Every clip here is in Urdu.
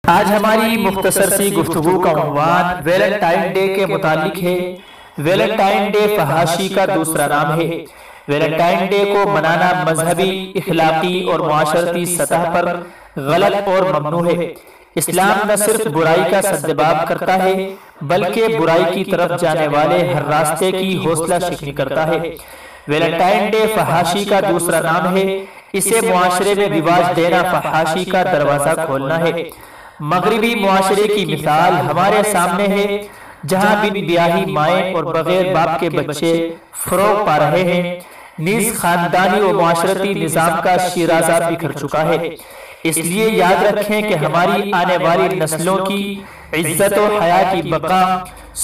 آج ہماری مختصر سی گفتگو کا عنوان ویلنٹائن ڈے کے متعلق ہے۔ ویلنٹائن ڈے فحاشی کا دوسرا نام ہے۔ ویلنٹائن ڈے کو منانا مذہبی، اخلاقی اور معاشرتی سطح پر غلط اور ممنوع ہے۔ اسلام نہ صرف برائی کا سدباب کرتا ہے بلکہ برائی کی طرف جانے والے ہر راستے کی حوصلہ شکنی کرتا ہے۔ ویلنٹائن ڈے فحاشی کا دوسرا نام ہے۔ اسے معاشرے میں رواج دینا فحاشی کا دروازہ کھولنا ہے۔ مغربی معاشرے کی مثال ہمارے سامنے ہے، جہاں بن بیاہی مائیں اور بغیر باپ کے بچے فروغ پا رہے ہیں۔ نیز خاندانی و معاشرتی نظام کا شیرازہ بکھر چکا ہے۔ اس لیے یاد رکھیں کہ ہماری آنے والی نسلوں کی عزت و حیا کی بقا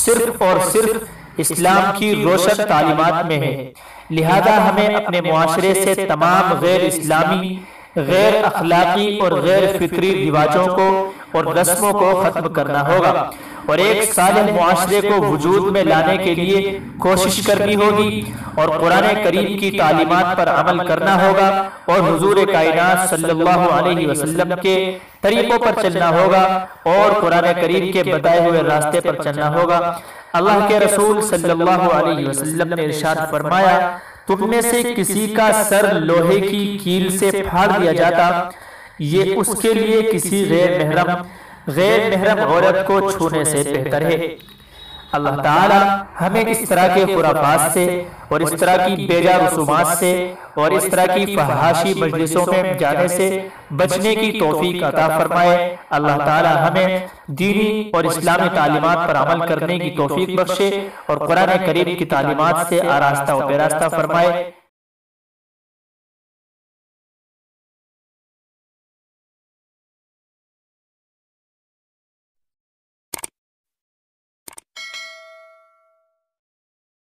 صرف اور صرف اسلام کی روشن تعلیمات میں ہے۔ لہذا ہمیں اپنے معاشرے سے تمام غیر اسلامی، غیر اخلاقی اور غیر فطری رواجوں کو اور رسموں کو ختم کرنا ہوگا اور ایک صالح معاشرے کو وجود میں لانے کے لیے کوشش کرنی ہوگی اور قرآن کریم کی تعلیمات پر عمل کرنا ہوگا اور حضور کائنات صلی اللہ علیہ وسلم کے طریقوں پر چلنا ہوگا اور قرآن کریم کے بتائے ہوئے راستے پر چلنا ہوگا۔ اللہ کے رسول صلی اللہ علیہ وسلم نے ارشاد فرمایا، تم میں سے کسی کا سر لوہے کی کیل سے پھاڑ دیا جاتا، یہ اس کے لیے کسی غیر محرم عورت کو چھونے سے بہتر ہے۔ اللہ تعالی ہمیں اس طرح کے خرافات سے اور اس طرح کی بیجا رسومات سے اور اس طرح کی فحاشی مجلسوں میں جانے سے بچنے کی توفیق عطا فرمائے۔ اللہ تعالی ہمیں دینی اور اسلامی تعلیمات پر عمل کرنے کی توفیق بخشے اور قرآن کریم کی تعلیمات سے آراستہ و پیراستہ فرمائے۔